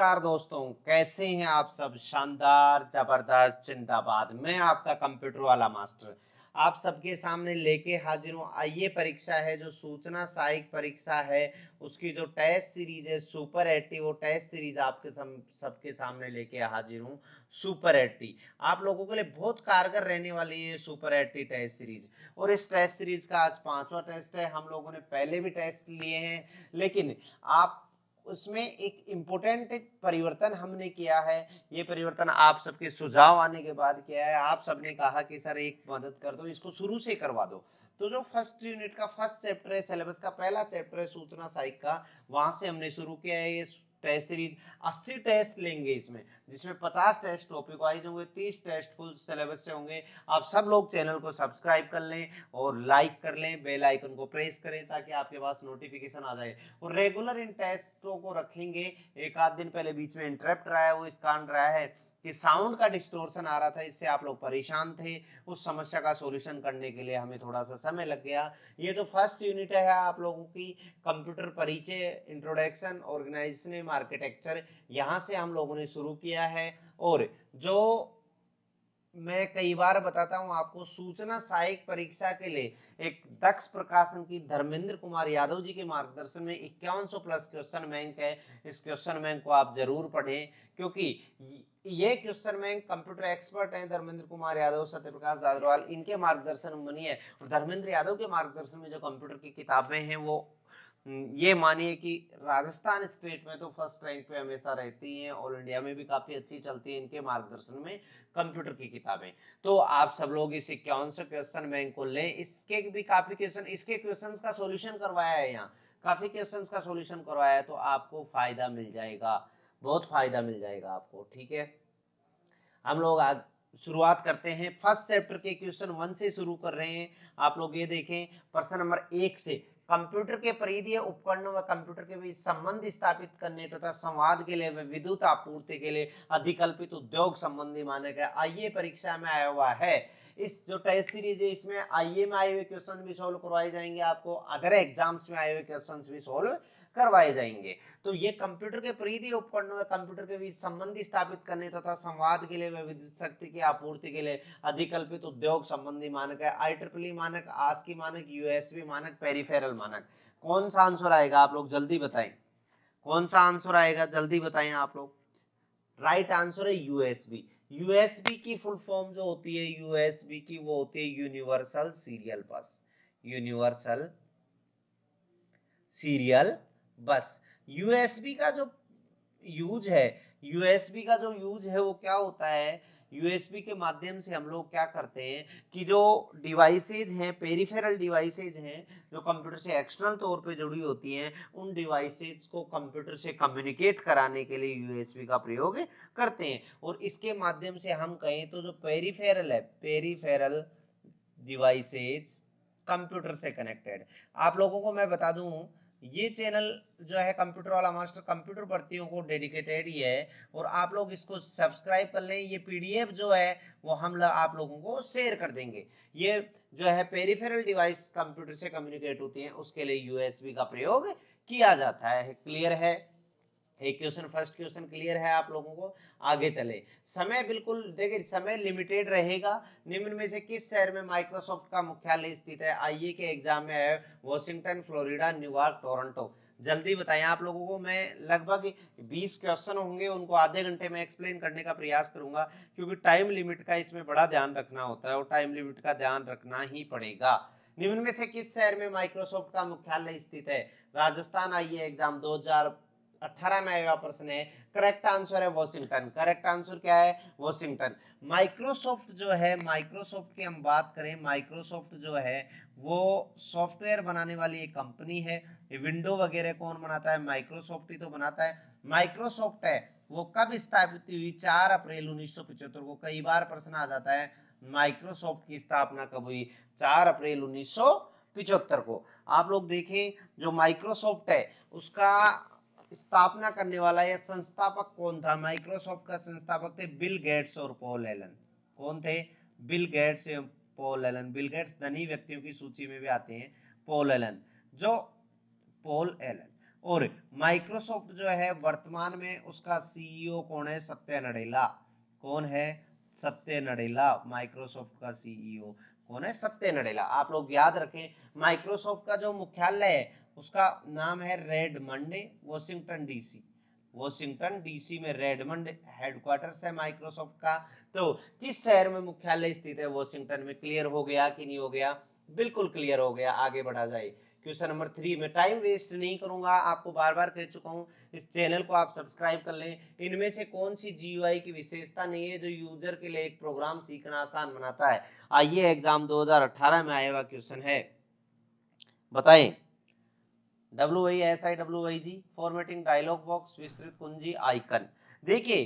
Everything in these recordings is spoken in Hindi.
नमस्कार दोस्तों, कैसे हैं आप सब। शानदार, जबरदस्त, जिंदाबाद। मैं आपका कंप्यूटर वाला मास्टर आप सबके सामने लेके हाजिर हूँ। आइए, परीक्षा है जो सूचना सहायक परीक्षा है, उसकी जो टेस्ट सीरीज है सुपर 80, वो टेस्ट सीरीज आपके सबके सामने लेके हाजिर हूँ। सुपर 80 आप लोगों के लिए बहुत कारगर रहने वाली है सुपर 80 टेस्ट सीरीज। और इस टेस्ट सीरीज का आज 5वां टेस्ट है। हम लोगों ने पहले भी टेस्ट लिए हैं, लेकिन आप उसमें एक इम्पोर्टेंट परिवर्तन हमने किया है। ये परिवर्तन आप सबके सुझाव आने के बाद किया है। आप सबने कहा कि सर एक मदद कर दो, इसको शुरू से करवा दो। तो जो फर्स्ट यूनिट का फर्स्ट चैप्टर है, सिलेबस का पहला चैप्टर है सूचना साहित्य का, वहां से हमने शुरू किया है। ये टेस्ट सीरीज 80 टेस्ट लेंगे इसमें, जिसमें 50 टेस्ट टॉपिक वाइज होंगे, 30 टेस्ट फुल सिलेबस से होंगे। आप सब लोग चैनल को सब्सक्राइब कर लें और लाइक कर लें, बेल आइकन को प्रेस करें ताकि आपके पास नोटिफिकेशन आ जाए। और रेगुलर इन टेस्टों को रखेंगे। एक आध दिन पहले बीच में इंटरप्ट रहा है, वो इस कारण रहा है कि साउंड का डिस्टोर्शन आ रहा था, इससे आप लोग परेशान थे। उस समस्या का सॉल्यूशन करने के लिए हमें थोड़ा सा समय लग गया। ये जो फर्स्ट यूनिट है आप लोगों की कंप्यूटर परिचय, इंट्रोडक्शन, ऑर्गेनाइजेशन, आर्किटेक्चर, यहाँ से हम लोगों ने शुरू किया है। और जो मैं कई बार बताता हूं आपको, सूचना सहायक परीक्षा के लिए एक दक्ष प्रकाशन की धर्मेंद्र कुमार यादव जी के मार्गदर्शन में 5100 प्लस क्वेश्चन बैंक है। इस क्वेश्चन बैंक को आप जरूर पढ़ें, क्योंकि ये क्वेश्चन बैंक कंप्यूटर एक्सपर्ट हैं धर्मेंद्र कुमार यादव, सत्यप्रकाश दादरवाल, इनके मार्गदर्शन में बनी है। और धर्मेंद्र यादव के मार्गदर्शन में जो कंप्यूटर की किताबें हैं वो ये मानिए कि राजस्थान स्टेट में तो फर्स्ट रैंक पे हमेशा रहती हैं, ऑल इंडिया में भी काफी अच्छी चलती है इनके मार्गदर्शन में कंप्यूटर की किताबें। तो आप सब लोग इस 5100 क्वेश्चन बैंक को लें। इसके भी काफी क्वेश्चन, इसके क्वेश्चंस का सॉल्यूशन करवाया है यहाँ, काफी क्वेश्चंस का सॉल्यूशन करवाया है, तो आपको फायदा मिल जाएगा, बहुत फायदा मिल जाएगा आपको। ठीक है, हम लोग आज शुरुआत करते हैं। फर्स्ट चैप्टर के क्वेश्चन 1 से शुरू कर रहे हैं। आप लोग ये देखें, प्रश्न नंबर 1 से, कंप्यूटर के परिधीय उपकरणों व कंप्यूटर के बीच संबंध स्थापित करने तथा संवाद के लिए व विद्युत आपूर्ति के लिए अधिकल्पित उद्योग संबंधी मानक है। आइए परीक्षा में आया हुआ है। इस जो टेस्ट सीरीज है इसमें आईए में आए हुए क्वेश्चन भी सोल्व करवाए जाएंगे, आपको अदर एग्जाम्स में आए हुए क्वेश्चन भी सोल्व करवाए जाएंगे। तो ये कंप्यूटर के परिधीय उपकरणों में कंप्यूटर के बीच संबंध स्थापित करने तथा संवाद के लिए व विद्युत शक्ति की आपूर्ति के लिए अधिकल्पित उद्योग संबंधी मानक है। IEEE मानक, आस्की मानक, यूएसबी मानक, पेरिफेरल मानक। कौन सा आंसर आएगा आप लोग जल्दी बताएं, कौन सा आंसर आएगा जल्दी बताएं आप लोग। राइट आंसर है यूएसबी। यूएसबी की फुल फॉर्म जो होती है यूएसबी की, वो होती है यूनिवर्सल सीरियल बस। यूनिवर्सल सीरियल बस। यूएसबी का जो यूज है, यूएसबी का जो यूज है वो क्या होता है, यूएसबी के माध्यम से हम लोग क्या करते हैं कि जो डिवाइसेज हैं, पेरिफेरल डिवाइसेज हैं, जो कंप्यूटर से एक्सटर्नल तौर पे जुड़ी होती हैं, उन डिवाइसेज को कंप्यूटर से कम्युनिकेट कराने के लिए यूएसबी का प्रयोग करते हैं। और इसके माध्यम से हम कहें तो जो पेरिफेरल है, पेरिफेरल डिवाइसेज कंप्यूटर से कनेक्टेड। आप लोगों को मैं बता दूं, ये चैनल जो है कंप्यूटर वाला मास्टर, कंप्यूटर भर्तियों को डेडिकेटेड ही है। और आप लोग इसको सब्सक्राइब कर लें। ये पीडीएफ जो है वो हम आप लोगों को शेयर कर देंगे। ये जो है पेरिफेरल डिवाइस कंप्यूटर से कम्युनिकेट होती हैं, उसके लिए यूएसबी का प्रयोग किया जाता है। क्लियर है? एक क्वेश्चन, फर्स्ट क्वेश्चन क्लियर है आप लोगों को। आगे चले, समय बिल्कुल देखिए, समय लिमिटेड रहेगा। निम्न में से किस शहर में माइक्रोसॉफ्ट का मुख्यालय स्थित है? आईए के एग्जाम में है वॉशिंगटन, फ्लोरिडा, न्यूयॉर्क, टोरंटो। जल्दी बताएं आप लोगों को। मैं लगभग 20 क्वेश्चन होंगे, उनको आधे घंटे में एक्सप्लेन करने का प्रयास करूंगा, क्योंकि टाइम लिमिट का इसमें बड़ा ध्यान रखना होता है और टाइम लिमिट का ध्यान रखना ही पड़ेगा। निम्न में से किस शहर में माइक्रोसॉफ्ट का मुख्यालय स्थित है? राजस्थान। आइए एग्जाम 2018 में आया प्रश्न है। करेक्ट आंसर है वॉशिंगटन। करेक्ट आंसर क्या है? वॉशिंगटन। माइक्रोसॉफ्ट जो है, माइक्रोसॉफ्ट की हम बात करें, माइक्रोसॉफ्ट जो है वो सॉफ्टवेयर बनाने वाली एक कंपनी है। विंडो वगैरह कौन बनाता है? माइक्रोसॉफ्ट ही तो बनाता है। माइक्रोसॉफ्ट है वो कब स्थापित हुई? 4 अप्रैल 1975 को। कई बार प्रश्न आ जाता है माइक्रोसॉफ्ट की स्थापना कब हुई? 4 अप्रैल 1975 को। आप लोग देखें, जो माइक्रोसॉफ्ट है उसका स्थापना करने वाला या संस्थापक कौन था? माइक्रोसॉफ्ट का संस्थापक थे बिल गेट्स और पॉल एलन। कौन थे? बिल गेट्स और पॉल एलन। बिल गेट्स धनी व्यक्तियों की सूची में भी आते हैं, पॉल एलन, जो पॉल एलन। और माइक्रोसॉफ्ट जो है वर्तमान में उसका सीईओ कौन है? सत्य नडेला। कौन है? सत्य नडेला। माइक्रोसॉफ्ट का सीईओ कौन है? सत्य नडेला। आप लोग याद रखें, माइक्रोसॉफ्ट का जो मुख्यालय है उसका नाम है Redmond, Washington DC. Washington DC में रेडमंड हेडक्वार्टर्स है माइक्रोसॉफ्ट का। तो किस शहर में मुख्यालय स्थित है? वॉशिंगटन में। क्लियर हो गया कि नहीं हो गया? बिल्कुल क्लियर हो गया। आगे बढ़ा जाए क्वेश्चन नंबर 3 में। टाइम वेस्ट नहीं करूंगा, आपको बार बार कह चुका हूं, इस चैनल को आप सब्सक्राइब कर लें। इनमें से कौन सी जीयूआई की विशेषता नहीं है जो यूजर के लिए एक प्रोग्राम सीखना आसान बनाता है? आइए एग्जाम 2018 में आया हुआ क्वेश्चन है, बताएं। WISIWIG, फॉर्मेटिंग डायलॉग बॉक्स, विस्तृत कुंजी, आइकन। देखिए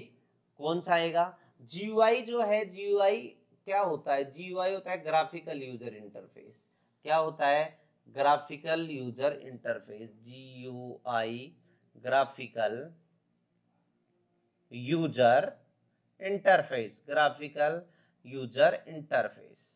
कौन सा आएगा? जीयूआई जो है, जीयूआई क्या होता है? जीयूआई होता है ग्राफिकल यूजर इंटरफेस। क्या होता है? Graphical user interface. GUI graphical user interface. Graphical user interface.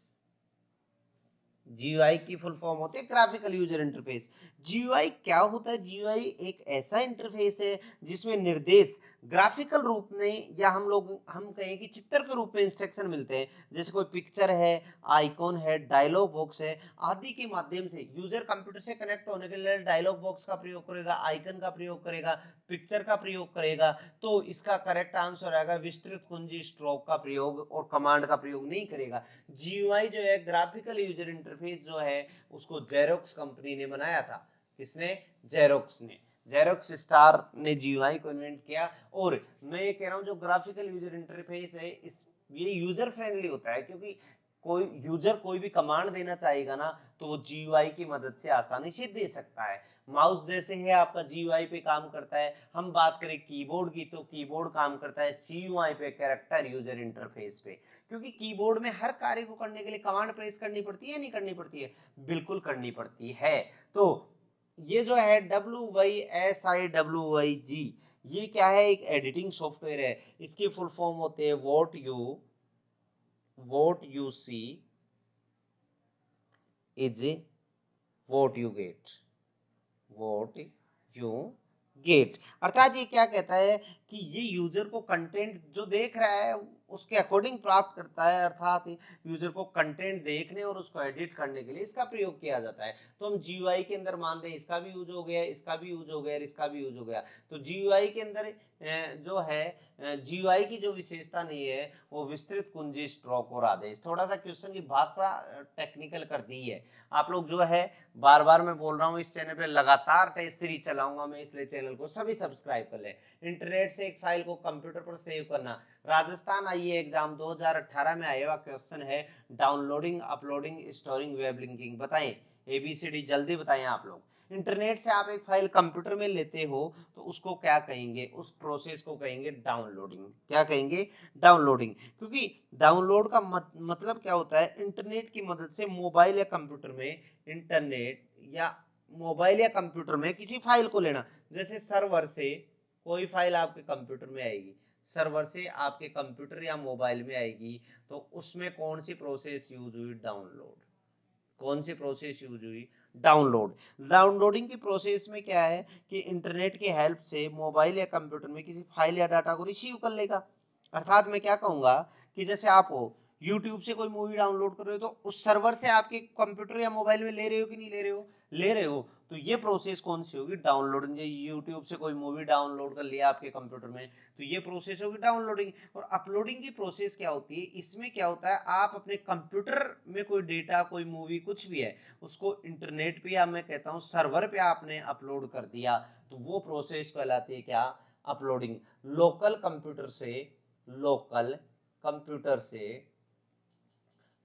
GUI की फुल फॉर्म होती है ग्राफिकल यूजर इंटरफेस। जीयूआई क्या होता है? जीयूआई एक ऐसा इंटरफेस है जिसमें निर्देश ग्राफिकल रूप में, या हम कहें कि चित्र के रूप में इंस्ट्रक्शन मिलते हैं। जैसे कोई पिक्चर है, आइकॉन है, डायलॉग बॉक्स है आदि के माध्यम से यूजर कंप्यूटर से कनेक्ट होने के लिए डायलॉग बॉक्स का प्रयोग करेगा, आइकन का प्रयोग करेगा, पिक्चर का प्रयोग करेगा। तो इसका करेक्ट आंसर आएगा विस्तृत कुंजी स्ट्रोक का प्रयोग, और कमांड का प्रयोग नहीं करेगा। जीयूआई जो है ग्राफिकल यूजर इंटरफेस जो है उसको जेरोक्स कंपनी ने बनाया था। किसने? जेरोक्स ने। जेरोक्स स्टार ने जीयूआई को इन्वेंट किया। और मैं ये कह रहा हूं जो ग्राफिकल यूजर इंटरफेस है इस ये यूजर फ्रेंडली होता है, क्योंकि कोई यूजर कोई भी कमांड देना चाहेगा ना तो वो जीयूआई की मदद से आसानी से दे सकता है। माउस जैसे है आपका जीयूआई पे काम करता है। हम बात करें कीबोर्ड की तो कीबोर्ड काम करता है सीयूआई पे, कैरेक्टर यूजर इंटरफेस पे। क्योंकि कीबोर्ड में हर कार्य को करने के लिए कमांड प्रेस करनी पड़ती है, नहीं करनी पड़ती है? बिल्कुल करनी पड़ती है। तो ये जो है WISIWIG, ये क्या है? एक एडिटिंग सॉफ्टवेयर है। इसकी फुल फॉर्म होते हैं what you see is what you get। what you get. अर्थात ये क्या कहता है कि ये यूजर को कंटेंट जो देख रहा है उसके अकॉर्डिंग प्राप्त करता है। अर्थात यूजर को कंटेंट देखने और उसको एडिट करने के लिए इसका प्रयोग किया जाता है। तो हम जीयूआई के अंदर मान रहे हैं इसका भी यूज हो गया, इसका भी यूज हो गया, इसका भी यूज हो गया। तो जीयूआई के अंदर जो है जीयूआई की जो विशेषता नहीं है वो विस्तृत कुंजी स्ट्रोक और आदेश। थोड़ा सा क्वेश्चन की भाषा टेक्निकल कर दी है। आप लोग जो है बार बार मैं बोल रहा हूँ इस चैनल पे लगातार टेस्ट सीरीज चलाऊंगा मैं, इसलिए चैनल को सभी सब्सक्राइब कर ले। इंटरनेट से एक फाइल को कंप्यूटर पर सेव करना। राजस्थान आईए एग्जाम 2018 में आया हुआ क्वेश्चन है, downloading, uploading, storing, web linking. बताएं ABCD, जल्दी बताएं आप लोग। इंटरनेट से आप एक फाइल कंप्यूटर में लेते हो तो उसको क्या कहेंगे? उस प्रोसेस को कहेंगे डाउनलोडिंग। क्या कहेंगे? डाउनलोडिंग। क्योंकि डाउनलोड का मतलब क्या होता है? इंटरनेट की मदद से मोबाइल या कंप्यूटर में, इंटरनेट या मोबाइल या कंप्यूटर में किसी फाइल को लेना। जैसे सर्वर से कोई फाइल आपके कंप्यूटर में आएगी, सर्वर से आपके कंप्यूटर या मोबाइल में आएगी, तो उसमें कौन सी प्रोसेस यूज हुई? डाउनलोड। कौन सी प्रोसेस यूज हुई? डाउनलोड। डाउनलोडिंग की प्रोसेस में क्या है कि इंटरनेट की हेल्प से मोबाइल या कंप्यूटर में किसी फाइल या डाटा को रिसीव कर लेगा। अर्थात मैं क्या कहूंगा कि जैसे आप हो यूट्यूब से कोई मूवी डाउनलोड कर रहे हो तो उस सर्वर से आपके कंप्यूटर या मोबाइल में ले रहे हो कि नहीं ले रहे हो? ले रहे हो। तो ये प्रोसेस कौन सी होगी? डाउनलोडिंग। यूट्यूब से कोई मूवी डाउनलोड कर लिया आपके कंप्यूटर में तो ये प्रोसेस होगी डाउनलोडिंग। और अपलोडिंग की प्रोसेस क्या होती है? इसमें क्या होता है, आप अपने कंप्यूटर में कोई डेटा, कोई मूवी, कुछ भी है, उसको इंटरनेट पे या मैं कहता हूँ सर्वर पे आपने अपलोड कर दिया, तो वो प्रोसेस कहलाती है क्या? अपलोडिंग। लोकल कंप्यूटर से लोकल कंप्यूटर से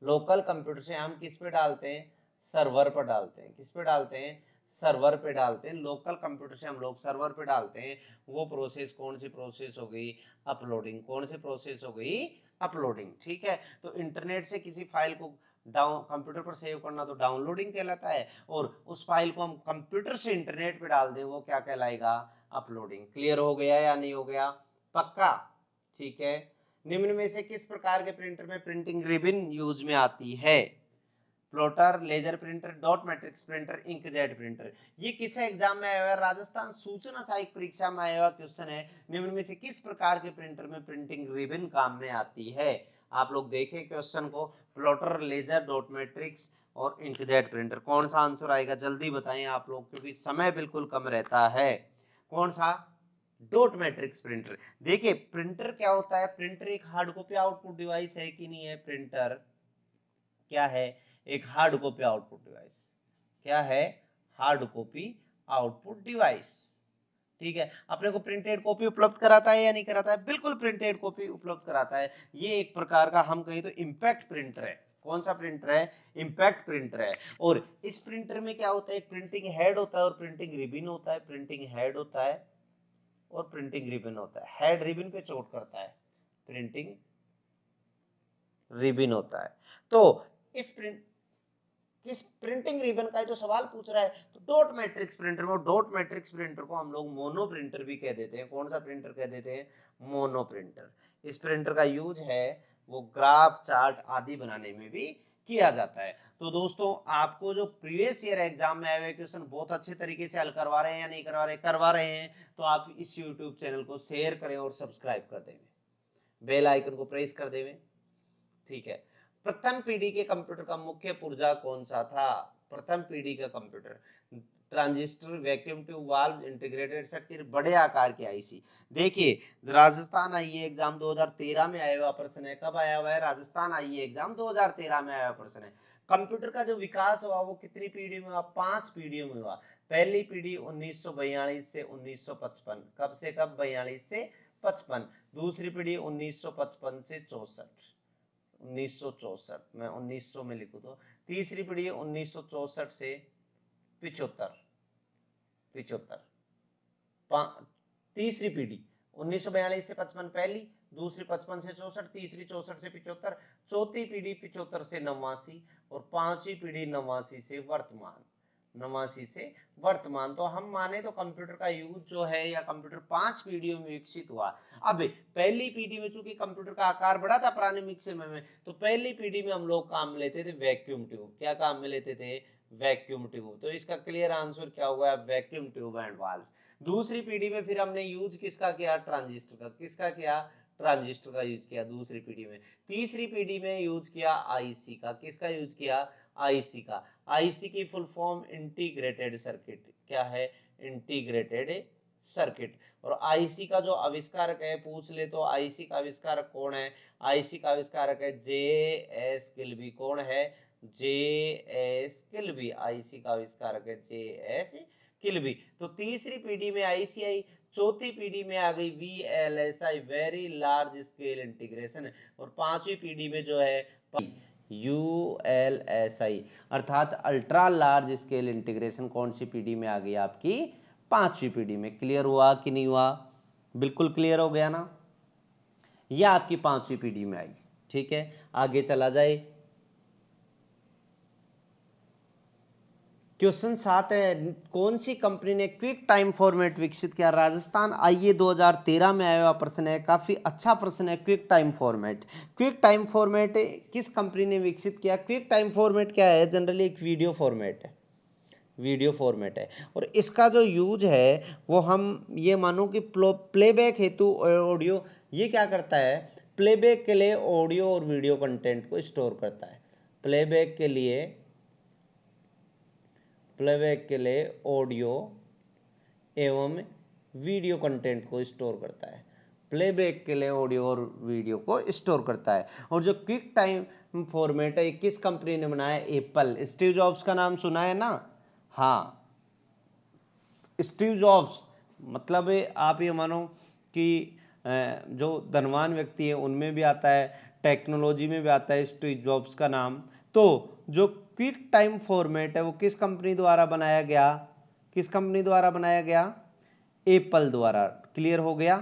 लोकल कंप्यूटर से हम किस पे डालते हैं? सर्वर पर डालते हैं। किस पे डालते हैं? सर्वर पे डालते हैं। लोकल कंप्यूटर से हम लोग सर्वर पे डालते हैं। वो प्रोसेस कौन सी प्रोसेस हो गई? अपलोडिंग। कौन सी प्रोसेस हो गई? अपलोडिंग। ठीक है। तो इंटरनेट से किसी फाइल को डाउन कंप्यूटर पर सेव करना तो डाउनलोडिंग कहलाता है, और उस फाइल को हम कंप्यूटर से इंटरनेट पे डाल दें वो क्या कहलाएगा? अपलोडिंग। क्लियर हो गया या नहीं हो गया? पक्का? ठीक है। निम्न में से किस प्रकार के प्रिंटर में प्रिंटिंग रिबन यूज में आती है? Plotter, laser printer, dot matrix printer, inkjet printer. ये किस एग्जाम में आया हुआ है? राजस्थान सूचना सहायक परीक्षा में आया हुआ क्वेश्चन है। निम्न में से किस प्रकार के प्रिंटर में प्रिंटिंग रिबन काम में आती है? आप लोग देखें क्वेश्चन को, प्लॉटर, लेजर, डॉट मैट्रिक्स और इंकजेट प्रिंटर। कौन सा आंसर आएगा जल्दी बताएं आप लोग, क्योंकि समय बिल्कुल कम रहता है। कौन सा? Dot matrix printer. देखिए प्रिंटर क्या होता है? प्रिंटर एक हार्ड कॉपी आउटपुट डिवाइस है कि नहीं है? प्रिंटर क्या है? एक हार्ड कॉपी आउटपुट डिवाइस। क्या है? Hard copy output device. ठीक है, अपने को प्रिंटेड कॉपी उपलब्ध कराता है या नहीं कराता है? बिल्कुल प्रिंटेड कॉपी उपलब्ध कराता है। ये एक प्रकार का हम कहें तो इम्पैक्ट प्रिंटर है। कौन सा प्रिंटर है? इम्पैक्ट प्रिंटर है। और इस प्रिंटर में क्या होता है? एक प्रिंटिंग हेड होता है और प्रिंटिंग रिबन होता है। प्रिंटिंग हेड होता है और प्रिंटिंग रिबन होता है। हेड रिबन पे चोट करता है, प्रिंटिंग रिबन होता है। तो इस प्रिंटिंग रिबन का जो सवाल पूछ रहा है, तो डॉट मैट्रिक्स प्रिंटर में, डॉट मैट्रिक्स प्रिंटर को हम लोग मोनो प्रिंटर भी कह देते हैं। कौन सा प्रिंटर कह देते हैं? Mono printer. इस प्रिंटर का यूज है वो ग्राफ, चार्ट आदि बनाने में भी किया जाता है। तो दोस्तों आपको जो प्रीवियस ईयर एग्जाम में आए हुए क्वेश्चन बहुत अच्छे तरीके से हल करवा रहे हैं या नहीं करवा रहे? करवा रहे हैं। तो आप इस यूट्यूब चैनल को शेयर करें और सब्सक्राइब कर दें, बेल आइकन को प्रेस कर दें। ठीक है, प्रथम पीढ़ी के कंप्यूटर का मुख्य पुर्जा कौन सा था? प्रथम पीढ़ी का computer, transistor, vacuum tube valve, integrated circuit, बड़े आकार के आईसी। देखिए राजस्थान आईए एग्जाम 2013 में आया हुआ प्रश्न है। कब आया हुआ है? राजस्थान आईए एग्जाम 2013 में आया हुआ प्रश्न है। कंप्यूटर का जो विकास हुआ वो कितनी पीढ़ी में हुआ? 5 पीढ़ियों में हुआ। पहली पीढ़ी 1942 से 1955। कब से कब? 42 से 55। दूसरी पीढ़ी 1955 से 64, 1964 मैं 1900 में लिखूं तो। तीसरी पीढ़ी 1964 से 75, 75। तीसरी पीढ़ी 1942 से 55 पहली, दूसरी 55 से 64, तीसरी 64 से 75, चौथी पीढ़ी 75 से 89 और पांचवी पीढ़ी 89 से वर्तमान। 89 से वर्तमान। तो हम माने तो कंप्यूटर का यूज जो है या कंप्यूटर 5 पीढ़ियों में विकसित हुआ। अब पहली पीढ़ी में चूंकि कंप्यूटर का आकार बड़ा था प्रारंभिक समय में, तो पहली पीढ़ी में हम लोग काम में लेते थे वैक्यूम ट्यूब। क्या काम में लेते थे? Vacuum tube. तो इसका क्लियर आंसर क्या होगा? Vacuum tube and valve. दूसरी पीढ़ी में फिर हमने यूज किसका किया? ट्रांजिस्टर का। किसका किया? ट्रांजिस्टर का यूज किया दूसरी पीढ़ी में। तीसरी पीढ़ी में यूज किया आईसी का। किसका यूज किया? आईसी का। आईसी की फुल फॉर्म इंटीग्रेटेड सर्किट। क्या है? Integrated circuit. और आईसी का जो आविष्कारक है, पूछ ले तो आईसी का आविष्कारक कौन है? आईसी का आविष्कारक है जे एस किल्बी। कौन है? जे एस किल्बी। आईसी का आविष्कारक है जे एस किल्बी। तो तीसरी पीढ़ी में आईसी आई, चौथी पीढ़ी में आ गई VLSI, very large scale integration. और पांचवी पीढ़ी में जो है यूएलएसआई अर्थात अल्ट्रा लार्ज स्केल इंटीग्रेशन। कौन सी पीढ़ी में आ गई? आपकी पांचवी पीढ़ी में। क्लियर हुआ कि नहीं हुआ? बिल्कुल क्लियर हो गया ना? यह आपकी पांचवी पीढ़ी में आई। ठीक है, आगे चला जाए। क्वेश्चन 7 है, कौन सी कंपनी ने क्विक टाइम फॉर्मेट विकसित किया? राजस्थान आईए 2013 में आया हुआ प्रश्न है। काफी अच्छा प्रश्न है। Quick time format, quick time format किस कंपनी ने विकसित किया? क्विक टाइम फॉर्मेट क्या है? जनरली एक वीडियो फॉर्मेट है, वीडियो फॉर्मेट है। और इसका जो यूज है वो हम ये मानो कि प्लेबैक हेतु ऑडियो, ये क्या करता है? प्लेबैक के लिए ऑडियो और वीडियो कंटेंट को स्टोर करता है। प्लेबैक के लिए, प्लेबैक के लिए ऑडियो एवं वीडियो कंटेंट को स्टोर करता है। प्लेबैक के लिए ऑडियो और वीडियो को स्टोर करता है। और जो क्विक टाइम फॉर्मेट है किस कंपनी ने बनाया? एप्पल। स्टीव जॉब्स का नाम सुना है ना? हाँ, स्टीव जॉब्स मतलब आप ये मानो कि जो धनवान व्यक्ति है उनमें भी आता है, टेक्नोलॉजी में भी आता है स्टीव जॉब्स का नाम। तो जो क्विक टाइम फॉर्मेट है वो किस कंपनी द्वारा बनाया गया? किस कंपनी द्वारा बनाया गया? एप्पल द्वारा। क्लियर हो गया?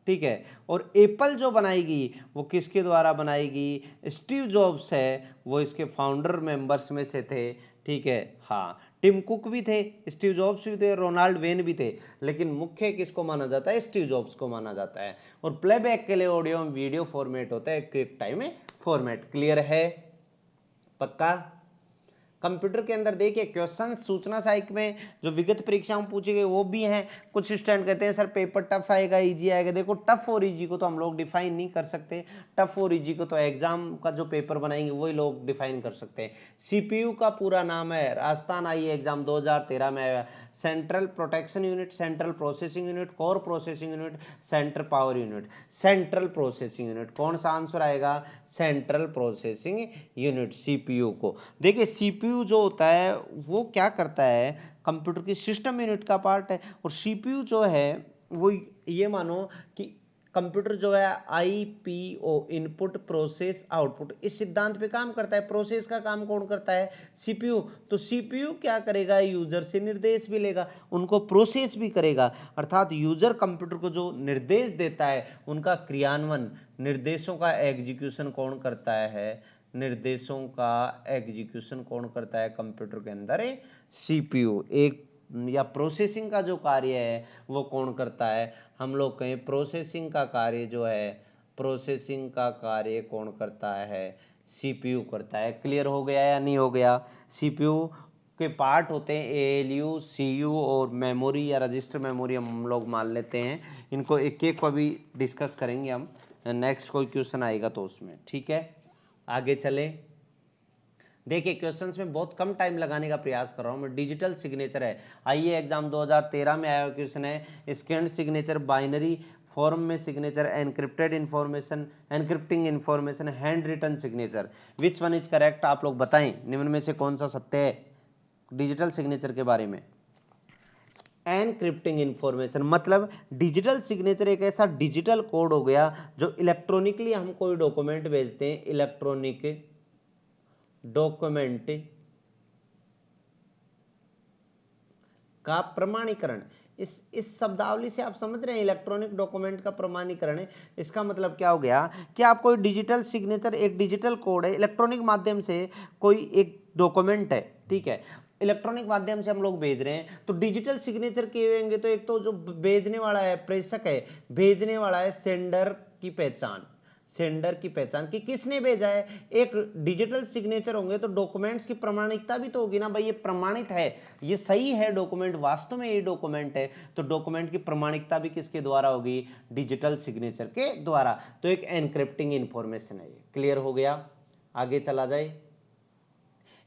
ठीक है। और एप्पल जो बनाएगी वो किसके द्वारा बनाएगी? स्टीव जॉब्स है वो इसके फाउंडर मेंबर्स में से थे। ठीक है, हाँ, टिम कुक भी थे, स्टीव जॉब्स भी थे, रोनाल्ड वेन भी थे, लेकिन मुख्य किसको माना जाता है? स्टीव जॉब्स को माना जाता है। और प्लेबैक के लिए ऑडियो और वीडियो फॉर्मेट होता है क्विक टाइम फॉर्मेट। क्लियर है? पक्का? कंप्यूटर के अंदर देखिए क्वेश्चन सूचना साहित्य में जो विगत परीक्षाओं में पूछे गए वो भी हैं। कुछ स्टूडेंट कहते हैं सर पेपर टफ आएगा इजी आएगा। देखो टफ और इजी को तो हम लोग डिफाइन नहीं कर सकते, टफ और इजी को तो एग्जाम का जो पेपर बनाएंगे वही लोग डिफाइन कर सकते हैं। सीपीयू का पूरा नाम है, राजस्थान आई एग्जाम 2013 में आया, central protection unit, central processing unit, core processing unit, central power unit. Central processing unit कौन सा आंसर आएगा? सेंट्रल प्रोसेसिंग यूनिट सीपीयू को। देखिए सीपीयू जो होता है वो क्या करता है, कंप्यूटर की सिस्टम यूनिट का पार्ट है। और सीपीयू जो है वो ये मानो कि कंप्यूटर जो है आईपीओ इनपुट प्रोसेस आउटपुट इस सिद्धांत पे काम करता है। प्रोसेस का काम कौन करता है? सीपीयू। तो सीपीयू क्या करेगा? यूजर से निर्देश भी लेगा, उनको प्रोसेस भी करेगा। अर्थात यूजर कंप्यूटर को जो निर्देश देता है उनका क्रियान्वयन, निर्देशों का एग्जीक्यूशन कौन करता है? निर्देशों का एग्जीक्यूशन कौन करता है कंप्यूटर के अंदर? सीपीयू। एक या प्रोसेसिंग का जो कार्य है वो कौन करता है? हम लोग कहें प्रोसेसिंग का कार्य जो है, प्रोसेसिंग का कार्य कौन करता है? सीपीयू करता है। क्लियर हो गया या नहीं हो गया? सीपीयू के पार्ट होते हैं एएलयू, सीयू और मेमोरी या रजिस्टर मेमोरी हम लोग मान लेते हैं। इनको एक एक को भी डिस्कस करेंगे हम, नेक्स्ट कोई क्वेश्चन आएगा तो उसमें। ठीक है, आगे चले। देखिए क्वेश्चंस में बहुत कम टाइम लगाने का प्रयास कर रहा हूँ मैं। डिजिटल सिग्नेचर है, आइए एग्जाम 2013 में आया क्वेश्चन है। स्कैन्ड सिग्नेचर, बाइनरी फॉर्म में signature, encrypted information, encrypting information, hand written signature, which one is correct? आप लोग बताएं निम्न में से कौन सा सत्य है डिजिटल सिग्नेचर के बारे में। एनक्रिप्टिंग इंफॉर्मेशन मतलब डिजिटल सिग्नेचर एक ऐसा डिजिटल कोड हो गया जो इलेक्ट्रॉनिकली हम कोई डॉक्यूमेंट भेजते हैं, इलेक्ट्रॉनिक डॉक्यूमेंट का प्रमाणीकरण। इस शब्दावली से आप समझ रहे हैं इलेक्ट्रॉनिक डॉक्यूमेंट का प्रमाणीकरण है। इसका मतलब क्या हो गया कि आप कोई डिजिटल सिग्नेचर, एक डिजिटल कोड है, इलेक्ट्रॉनिक माध्यम से कोई एक डॉक्यूमेंट है, ठीक है, इलेक्ट्रॉनिक माध्यम से हम लोग भेज रहे हैं तो डिजिटल सिग्नेचर किए होंगे। तो एक तो जो भेजने वाला है प्रेषक है, भेजने वाला है सेंडर की पहचान, सेंडर की पहचान कि किसने भेजा है। एक डिजिटल सिग्नेचर होंगे तो डॉक्यूमेंट्स की प्रमाणिकता भी तो होगी ना भाई, ये प्रमाणित है, ये सही है डॉक्यूमेंट, वास्तव में ये डॉक्यूमेंट है, तो डॉक्यूमेंट की प्रमाणिकता भी किसके द्वारा होगी? डिजिटल सिग्नेचर के द्वारा। तो एक एनक्रिप्टिंग इंफॉर्मेशन है ये। क्लियर हो गया? आगे चला जाए।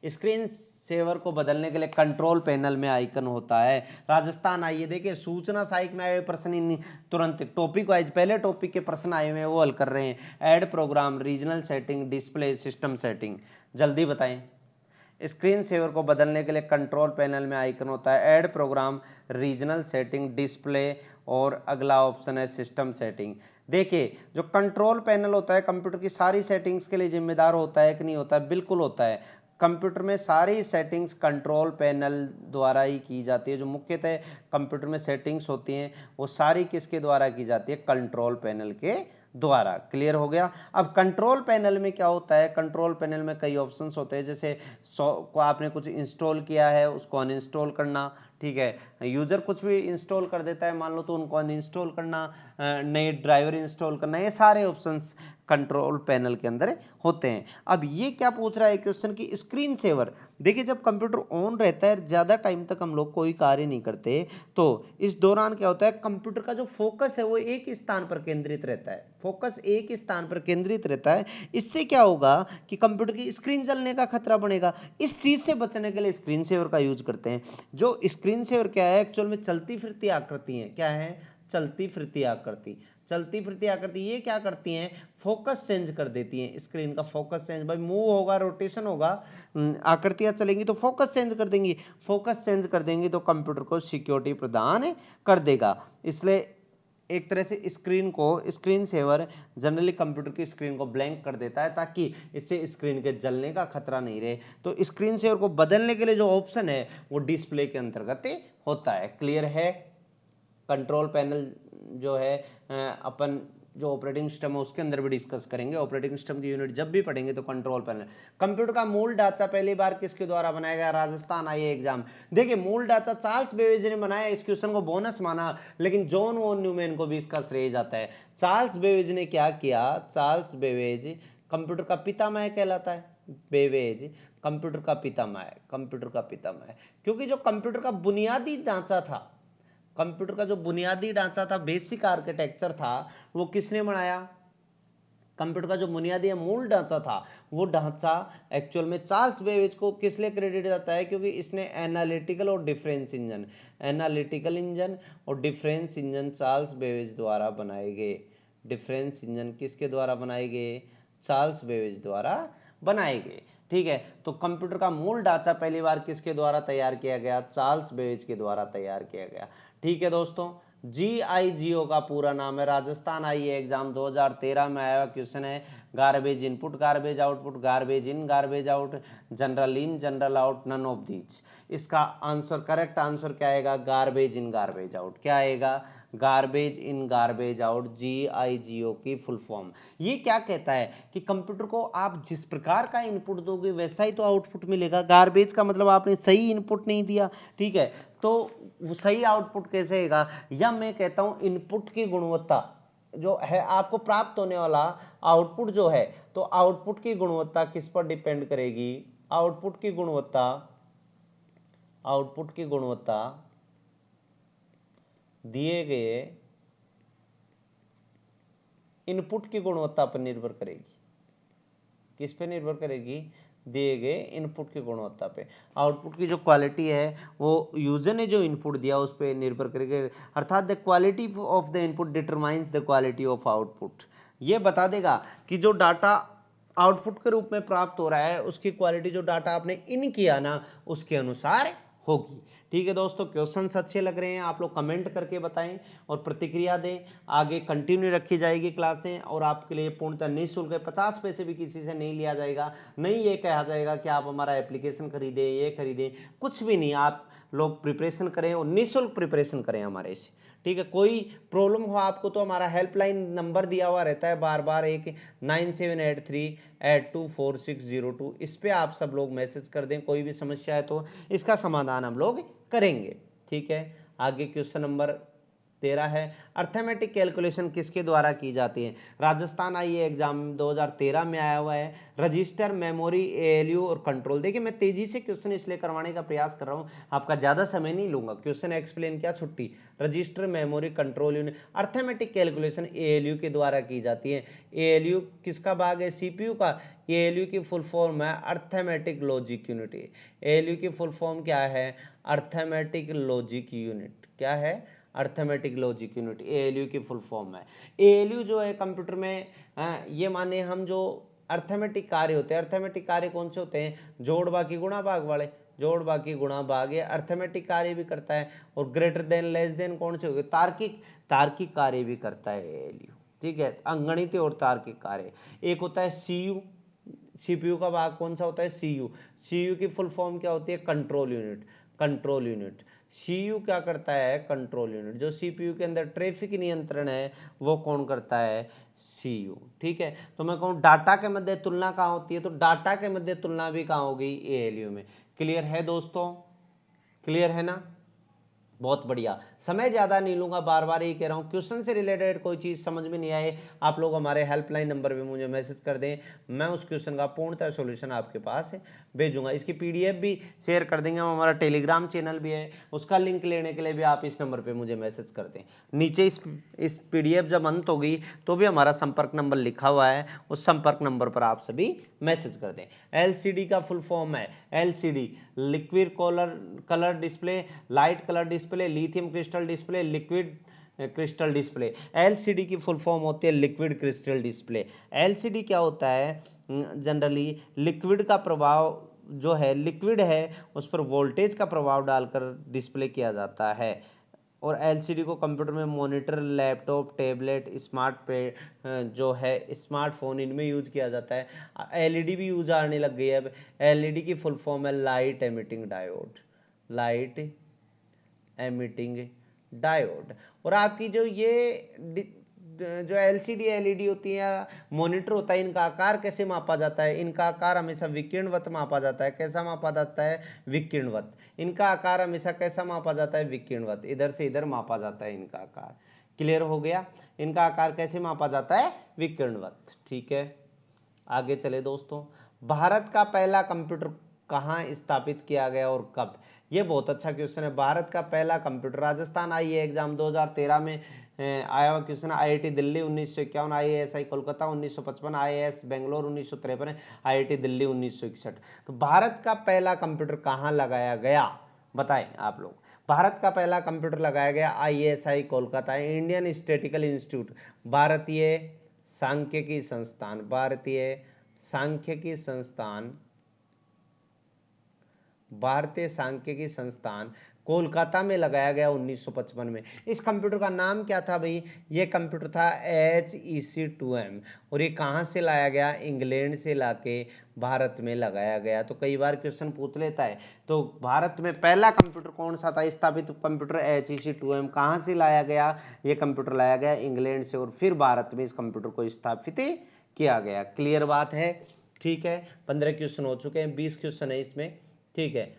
स्क्रीन सेवर को बदलने के लिए कंट्रोल पैनल में आइकन होता है। राजस्थान आइए, देखिए सूचना साहित्य में आए हुए प्रश्न तुरंत टॉपिक वाइज पहले टॉपिक के प्रश्न आए हुए हैं वो हल कर रहे हैं। Add program, regional setting, display, system setting, जल्दी बताएं। स्क्रीन सेवर को बदलने के लिए कंट्रोल पैनल में आइकन होता है add program, regional setting, display और अगला ऑप्शन है सिस्टम सेटिंग। देखिए जो कंट्रोल पैनल होता है कंप्यूटर की सारी सेटिंग्स के लिए जिम्मेदार होता है कि नहीं होता है? बिल्कुल होता है। कंप्यूटर में सारी सेटिंग्स कंट्रोल पैनल द्वारा ही की जाती है। जो मुख्यतः कंप्यूटर में सेटिंग्स होती हैं वो सारी किसके द्वारा की जाती है? कंट्रोल पैनल के द्वारा। क्लियर हो गया? अब कंट्रोल पैनल में क्या होता है? कंट्रोल पैनल में कई ऑप्शंस होते हैं, जैसे को आपने कुछ इंस्टॉल किया है उसको अनइंस्टॉल करना, ठीक है, यूजर कुछ भी इंस्टॉल कर देता है मान लो तो उनको अनइंस्टॉल करना, नए ड्राइवर इंस्टॉल करना, ये सारे ऑप्शंस कंट्रोल पैनल के अंदर होते हैं। अब ये क्या पूछ रहा है क्वेश्चन की स्क्रीन सेवर। देखिए जब कंप्यूटर ऑन रहता है ज़्यादा टाइम तक हम लोग कोई कार्य नहीं करते तो इस दौरान क्या होता है कंप्यूटर का जो फोकस है वो एक स्थान पर केंद्रित रहता है, फोकस एक स्थान पर केंद्रित रहता है। इससे क्या होगा कि कंप्यूटर की स्क्रीन जलने का खतरा बनेगा। इस चीज़ से बचने के लिए स्क्रीन सेवर का यूज करते हैं। जो स्क्रीन सेवर क्या है एक्चुअल में चलती फिरती आकृति है। क्या है? चलती फिरती आकृति। चलती फिरती आकृति ये क्या करती हैं? फोकस चेंज कर देती हैं। स्क्रीन का फोकस चेंज, भाई मूव होगा, रोटेशन होगा, आकृतियां चलेंगी तो फोकस चेंज कर देंगी, फोकस चेंज कर देंगी तो कंप्यूटर को सिक्योरिटी प्रदान कर देगा। इसलिए एक तरह से स्क्रीन को, स्क्रीन सेवर जनरली कंप्यूटर की स्क्रीन को ब्लैंक कर देता है ताकि इससे स्क्रीन के जलने का खतरा नहीं रहे। तो स्क्रीन सेवर को बदलने के लिए जो ऑप्शन है वो डिस्प्ले के अंतर्गत होता है। क्लियर है? कंट्रोल पैनल जो है अपन जो ऑपरेटिंग सिस्टम है उसके अंदर भी डिस्कस करेंगे। ऑपरेटिंग सिस्टम की यूनिट जब भी पढ़ेंगे तो कंट्रोल पैनल। कंप्यूटर का मूल ढांचा पहली बार किसके द्वारा बनाया गया? राजस्थान आइए एग्जाम। देखिए मूल ढांचा चार्ल्स बेबेज ने बनाया, इस क्वेश्चन को बोनस माना लेकिन जॉन वॉन न्यूमैन को भी इसका श्रेय जाता है। चार्ल्स बेबेज ने क्या किया? चार्ल्स बेबेज कंप्यूटर का पितामह कहलाता है। बेबेज कंप्यूटर का पितामह है, कंप्यूटर का पितामह है, क्योंकि जो कंप्यूटर का बुनियादी ढांचा था, कंप्यूटर का जो बुनियादी ढांचा था, बेसिक आर्किटेक्चर था, वो किसने बनाया? कंप्यूटर का जो बुनियादी मूल ढांचा था, वो ढांचा एक्चुअल में चार्ल्स बेबेज को किस लिए क्रेडिट जाता है? क्योंकि इसने एनालिटिकल और डिफरेंस इंजन, एनालिटिकल इंजन और डिफरेंस इंजन चार्ल्स बेबेज द्वारा बनाए गए। डिफरेंस इंजन किसके द्वारा बनाए गए? चार्ल्स बेबेज द्वारा बनाए गए। ठीक है, तो कंप्यूटर का मूल ढांचा पहली बार किसके द्वारा तैयार किया गया? चार्ल्स बेबेज के द्वारा तैयार किया गया। ठीक है दोस्तों, GIGO का पूरा नाम है, राजस्थान आई एग्जाम 2013 में आया क्वेश्चन है। Garbage input, garbage output, garbage in, garbage out, general in, general out, none of these. इसका आंसर, करेक्ट आंसर क्या आएगा? Garbage in, garbage out. क्या आएगा? Garbage in, garbage out, GIGO की फुल फॉर्म। ये क्या कहता है कि कंप्यूटर को आप जिस प्रकार का इनपुट दोगे वैसा ही तो आउटपुट मिलेगा। गार्बेज का मतलब आपने सही इनपुट नहीं दिया, ठीक है, तो वो सही आउटपुट कैसे आएगा? या मैं कहता हूं इनपुट की गुणवत्ता जो है, आपको प्राप्त होने वाला आउटपुट जो है, तो आउटपुट की गुणवत्ता किस पर डिपेंड करेगी? आउटपुट की गुणवत्ता, आउटपुट की गुणवत्ता दिए गए इनपुट की गुणवत्ता पर निर्भर करेगी। किस पे निर्भर करेगी? दिए गए इनपुट की गुणवत्ता पे। आउटपुट की जो क्वालिटी है वो यूजर ने जो इनपुट दिया उस पर निर्भर करेगी, अर्थात the quality of the input determines the quality of output. ये बता देगा कि जो डाटा आउटपुट के रूप में प्राप्त हो रहा है उसकी क्वालिटी जो डाटा आपने इन किया ना उसके अनुसार होगी। ठीक है दोस्तों, क्वेश्चंस अच्छे लग रहे हैं आप लोग कमेंट करके बताएं और प्रतिक्रिया दें। आगे कंटिन्यू रखी जाएगी क्लासें और आपके लिए पूर्णतः निःशुल्क है, 50 पैसे भी किसी से नहीं लिया जाएगा। नहीं ये कहा जाएगा कि आप हमारा एप्लीकेशन खरीदें, ये खरीदें, कुछ भी नहीं। आप लोग प्रिपरेशन करें और निःशुल्क प्रिपरेशन करें हमारे से। ठीक है, कोई प्रॉब्लम हो आपको तो हमारा हेल्पलाइन नंबर दिया हुआ रहता है बार बार, एक 9783824602। इस पे आप सब लोग मैसेज कर दें, कोई भी समस्या है तो इसका समाधान हम लोग करेंगे। ठीक है, आगे क्वेश्चन नंबर 13 है, अर्थमेटिक कैलकुलेशन किसके द्वारा की जाती है? राजस्थान आई एग्जाम 2013 में आया हुआ है। रजिस्टर, मेमोरी, ALU और कंट्रोल। देखिए मैं तेजी से क्वेश्चन इसलिए करवाने का प्रयास कर रहा हूं, आपका ज्यादा समय नहीं लूंगा। क्वेश्चन एक्सप्लेन क्या, छुट्टी। Register, memory, control unit. Arithmetic calculation ALU के द्वारा की जाती है। ALU किसका भाग है? CPU का। ALU की फुल फॉर्म है अर्थमेटिक लॉजिक यूनिट। ALU की फुल फॉर्म क्या है? Arithmetic logic unit. क्या है? अर्थमेटिक लॉजिक यूनिट, ALU की फुल फॉर्म है। ALU जो है कंप्यूटर में, ये माने हम जो अर्थमेटिक कार्य होते हैं, अर्थमेटिक कार्य कौन से होते हैं? जोड़, बाकी, गुणा, भाग वाले। जोड़, बाकी, गुणा, भाग, ये अर्थमेटिक कार्य भी करता है। और ग्रेटर देन, लेस देन कौन से हो गए? तार्किक, तार्किक कार्य भी करता है ALU। ठीक है, अंगणितीय और तार्किक कार्य। एक होता है CU, CPU का भाग कौन सा होता है? CU। CU की फुल फॉर्म क्या होती है? Control unit. Control unit. CU क्या करता है? Control unit. जो CPU के अंदर ट्रैफिक नियंत्रण है वो कौन करता है? CU। ठीक है, तो मैं कहूँ डाटा के मध्य तुलना कहाँ होती है? तो डाटा के मध्य तुलना भी कहाँ होगी? ALU में। क्लियर है दोस्तों? क्लियर है ना? बहुत बढ़िया, समय ज्यादा नहीं लूंगा, बार बार ये कह रहा हूँ, क्वेश्चन से रिलेटेड कोई चीज समझ में नहीं आए आप लोग हमारे हेल्पलाइन नंबर पे मुझे मैसेज कर दें, मैं उस क्वेश्चन का पूर्णतः सॉल्यूशन आपके पास भेजूंगा। इसकी PDF भी शेयर कर देंगे, हम हमारा टेलीग्राम चैनल भी है, उसका लिंक लेने के लिए भी आप इस नंबर पर मुझे मैसेज कर दें। नीचे इस PDF जब अंत होगी तो भी हमारा संपर्क नंबर लिखा हुआ है, उस संपर्क नंबर पर आप सभी मैसेज कर दें। LCD का फुल फॉर्म है LCD, liquid colour display, light colour display, lithium crystal display, liquid crystal display. LCD की फुल फॉर्म होती है लिक्विड क्रिस्टल डिस्प्ले। LCD क्या होता है? जनरली लिक्विड का प्रभाव जो है, लिक्विड है उस पर वोल्टेज का प्रभाव डालकर डिस्प्ले किया जाता है। और LCD को कंप्यूटर में मॉनिटर, लैपटॉप, टैबलेट, स्मार्ट पे जो है स्मार्टफोन, इनमें यूज किया जाता है। LED भी यूज आने लग गई है अब। LED की फुल फॉर्म है light emitting diode. Light emitting diode. और आपकी जो ये जो LCD LED होती है, मॉनिटर होता है, इनका आकार कैसे मापा जाता है? इनका आकार हमेशा विकिरणवत मापा जाता है। कैसा मापा जाता है? विकिरणवत। इनका आकार हमेशा कैसा मापा जाता है? विकिरणवत। इधर से इधर मापा जाता है इनका आकार। क्लियर हो गया? इनका आकार कैसे मापा जाता है? विकिरणवत। ठीक है, आगे चले दोस्तों। भारत का पहला कंप्यूटर कहाँ स्थापित किया गया और कब? ये बहुत अच्छा क्वेश्चन है। भारत का पहला कंप्यूटर, राजस्थान आईए एग्जाम 2013 में आया हुआ question. IIT Delhi 1951, IASI Kolkata 1955, IAS Bangalore 1953, IIT Delhi 1961। तो भारत का पहला कंप्यूटर कहाँ लगाया गया बताएं आप लोग। भारत का पहला कंप्यूटर लगाया गया आईएएसआई कोलकाता, इंडियन स्टैटिस्टिकल इंस्टीट्यूट, भारतीय सांख्यिकी संस्थान, भारतीय सांख्यिकी संस्थान, भारतीय सांख्यिकी संस्थान कोलकाता में लगाया गया 1955 में। इस कंप्यूटर का नाम क्या था भाई? ये कंप्यूटर था HEC2M। और ये कहाँ से लाया गया? इंग्लैंड से लाके भारत में लगाया गया। तो कई बार क्वेश्चन पूछ लेता है। तो भारत में पहला कंप्यूटर कौन सा था स्थापित कंप्यूटर? HEC2M। कहाँ से लाया गया? ये कंप्यूटर लाया गया इंग्लैंड से और फिर भारत में इस कंप्यूटर को स्थापित किया गया। क्लियर बात है? ठीक है, 15 क्वेश्चन हो चुके हैं, 20 क्वेश्चन है इसमें। ठीक है,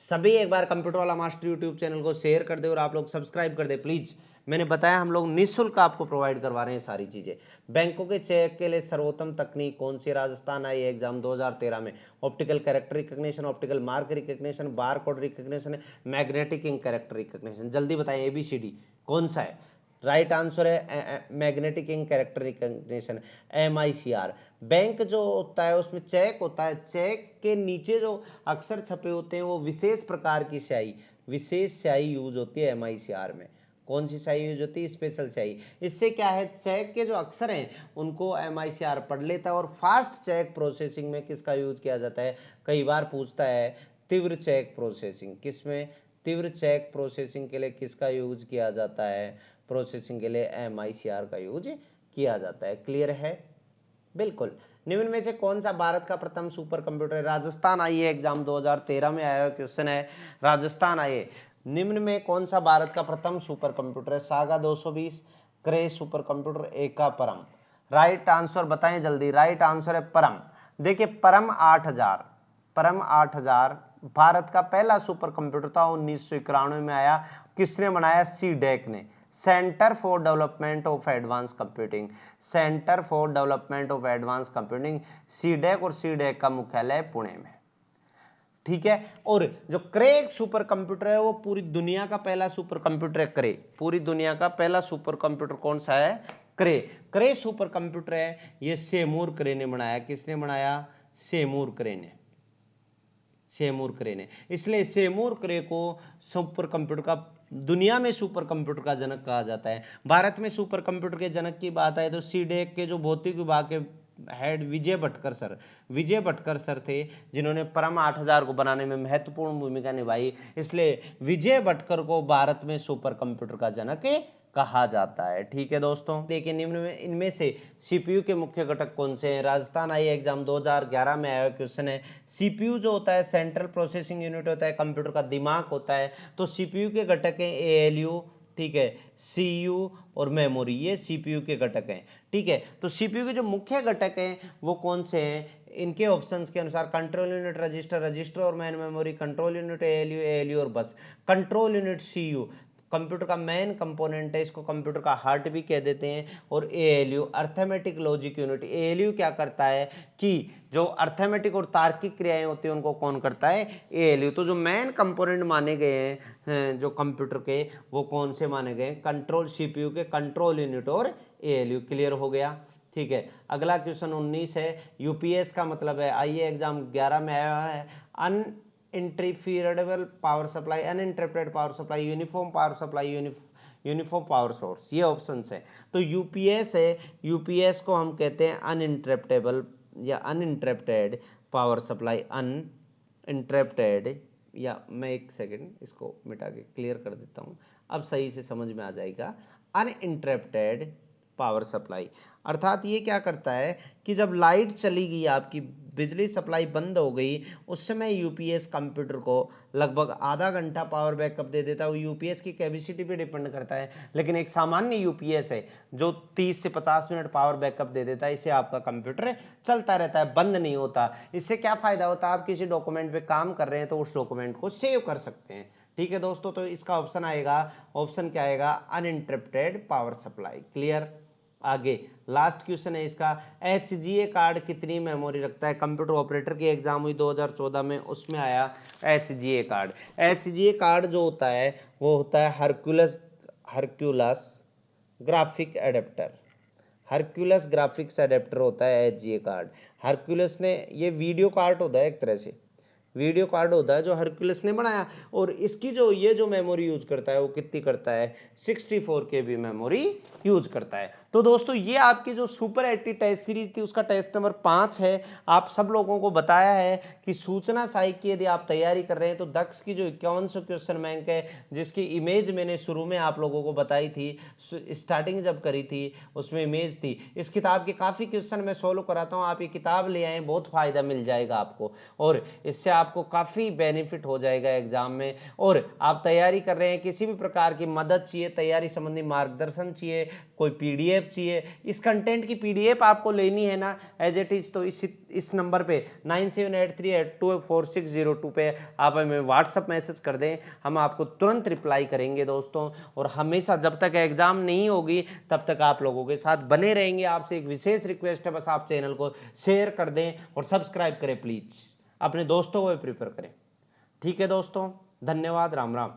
सभी एक बार कंप्यूटर वाला मास्टर यूट्यूब चैनल को शेयर कर दे और आप लोग सब्सक्राइब कर दे प्लीज। मैंने बताया हम लोग निःशुल्क आपको प्रोवाइड करवा रहे हैं सारी चीजें। बैंकों के चेक के लिए सर्वोत्तम तकनीक कौन सी? राजस्थान आई एग्जाम 2013 में। Optical character recognition, optical mark recognition, bar code recognition, magnetic ink character recognition. जल्दी बताएं ABCD कौन सा है? राइट आंसर है magnetic ink character recognition, MICR। Bank जो होता है उसमें चेक होता है, चेक के नीचे जो अक्षर छपे होते हैं वो विशेष प्रकार की स्याही, विशेष स्याही यूज होती है MICR में। कौन सी स्याही यूज होती है? स्पेशल स्याही। इससे क्या है, चेक के जो अक्षर हैं उनको MICR पढ़ लेता है। और फास्ट चेक प्रोसेसिंग में किसका यूज किया जाता है? कई बार पूछता है तीव्र चेक प्रोसेसिंग। किसमें? तीव्र चेक प्रोसेसिंग के लिए किसका यूज किया जाता है? प्रोसेसिंग के लिए MICR का यूज किया जाता है। क्लियर है? बिल्कुल। निम्न में से कौन सा भारत का प्रथम सुपर कंप्यूटर है? राजस्थान आईए एग्जाम 2013 में आया हुआ क्वेश्चन है। राजस्थान आईए, निम्न में कौन सा भारत का प्रथम सुपर कंप्यूटर है? सागा 220, क्रे सुपर कंप्यूटर, एका, परम। राइट आंसर बताएं जल्दी। राइट आंसर है परम। देखिए परम 8000, परम 8000 भारत का पहला सुपर कंप्यूटर था, 1991 में आया। किसने बनाया? CDEC ने, centre for development of advance computing, centre for development of advance computing, CDEC। और CDEC का मुख्यालय पुणे में। ठीक है, और जो क्रे सुपर कंप्यूटर है वो पूरी दुनिया का पहला सुपर कंप्यूटर है। क्रे पूरी दुनिया का पहला सुपर कंप्यूटर कौन सा है? क्रे। क्रे सुपर कंप्यूटर है, ये सेमूर क्रे ने बनाया। किसने बनाया? सेमूर क्रे ने, सेमूर क्रे ने। इसलिए सेमूर क्रे को सुपर कंप्यूटर का, दुनिया में सुपर कंप्यूटर का जनक कहा जाता है। भारत में सुपर कंप्यूटर के जनक की बात आए तो CDEC के जो भौतिक विभाग के head Vijay Bhatkar sir, Vijay Bhatkar sir थे, जिन्होंने परम 8000 को बनाने में महत्वपूर्ण भूमिका निभाई। इसलिए विजय भटकर को भारत में सुपर कंप्यूटर का जनक कहा जाता है। ठीक है दोस्तों, देखिए निम्न में इनमें से CPU के मुख्य घटक कौन से हैं? राजस्थान आई एग्जाम 2011 में आया क्वेश्चन है। CPU जो होता है सेंट्रल प्रोसेसिंग यूनिट होता है, कंप्यूटर का दिमाग होता है। तो CPU के घटक हैं ALU, ठीक है, CU और मेमोरी, ये CPU के घटक हैं। ठीक है, तो CPU के जो मुख्य घटक हैं वो कौन से हैं? इनके ऑप्शंस के अनुसार कंट्रोल यूनिट, रजिस्टर, रजिस्टर और man memory, control unit ALU, ALU और बस। कंट्रोल यूनिट CU कंप्यूटर का मेन कंपोनेंट है, इसको कंप्यूटर का हार्ट भी कह देते हैं। और ALU arithmetic logic unit, ALU क्या करता है कि जो अर्थमेटिक और तार्किक क्रियाएं होती हैं उनको कौन करता है? ALU। तो जो मेन कंपोनेंट माने गए हैं जो कंप्यूटर के, वो कौन से माने गए? कंट्रोल, CPU के कंट्रोल यूनिट और ALU। क्लियर हो गया? ठीक है, अगला क्वेश्चन 19 है। UPS का मतलब है, आइए एग्जाम 11 में आया है, uninterferable power supply, uninterrupted power supply, uniform power supply, uniform power source, ये ऑप्शन है। तो UPS है, UPS को हम कहते हैं अनइंटरप्टेबल या अनइंटरप्टेड पावर सप्लाई, अनइंटरप्टेड, या मैं एक सेकेंड इसको मिटा के क्लियर कर देता हूँ, अब सही से समझ में आ जाएगा। अनइंटरप्टेड पावर सप्लाई अर्थात ये क्या करता है कि जब लाइट चली गई, आपकी बिजली सप्लाई बंद हो गई, उस समय UPS कंप्यूटर को लगभग आधा घंटा पावर बैकअप दे देता है। वो UPS की कैपेसिटी पे डिपेंड करता है, लेकिन एक सामान्य UPS है जो 30 से 50 मिनट पावर बैकअप दे देता है। इससे आपका कंप्यूटर चलता रहता है, बंद नहीं होता। इससे क्या फायदा होता है? आप किसी डॉक्यूमेंट पे काम कर रहे हैं तो उस डॉक्यूमेंट को सेव कर सकते हैं। ठीक है दोस्तों, तो इसका ऑप्शन आएगा, ऑप्शन क्या आएगा? Uninterrupted power supply. क्लियर? आगे लास्ट क्वेश्चन है इसका, HGA कार्ड कितनी मेमोरी रखता है? कंप्यूटर ऑपरेटर की एग्जाम हुई 2014 में, उसमें आया HGA कार्ड। HGA कार्ड जो होता है वो होता है Hercules graphic adapter. Hercules graphics adapter होता है HGA कार्ड। हरक्यूलस ने, ये वीडियो कार्ड होता है एक तरह से, वीडियो कार्ड होता है जो हरक्यूलस ने बनाया, और इसकी जो ये जो मेमोरी यूज करता है वो कितनी करता है? 64 KB मेमोरी यूज करता है। तो दोस्तों ये आपकी जो सुपर 80 टेस्ट सीरीज थी उसका टेस्ट नंबर 5 है। आप सब लोगों को बताया है कि सूचना सहायक की यदि आप तैयारी कर रहे हैं तो दक्ष की जो 5100 क्वेश्चन बैंक है, जिसकी इमेज मैंने शुरू में आप लोगों को बताई थी, स्टार्टिंग जब करी थी उसमें इमेज थी, इस किताब के काफ़ी क्वेश्चन मैं सोल्व कराता हूँ। आप ये किताब ले आएँ, बहुत फ़ायदा मिल जाएगा आपको, और इससे आपको काफ़ी बेनिफिट हो जाएगा एग्जाम में। और आप तैयारी कर रहे हैं, किसी भी प्रकार की मदद चाहिए, तैयारी संबंधी मार्गदर्शन चाहिए, कोई पीडीएफ चाहिए, इस कंटेंट की पीडीएफ आपको लेनी है ना एज इट इज, तो इस नंबर पे 9783824602 पे आप हमें व्हाट्सअप मैसेज कर दें, हम आपको तुरंत रिप्लाई करेंगे दोस्तों। और हमेशा जब तक एग्जाम नहीं होगी तब तक आप लोगों के साथ बने रहेंगे। आपसे एक विशेष रिक्वेस्ट है, बस आप चैनल को शेयर कर दें और सब्सक्राइब करें प्लीज, अपने दोस्तों को भी प्रेफर करें। ठीक है दोस्तों, धन्यवाद, राम राम।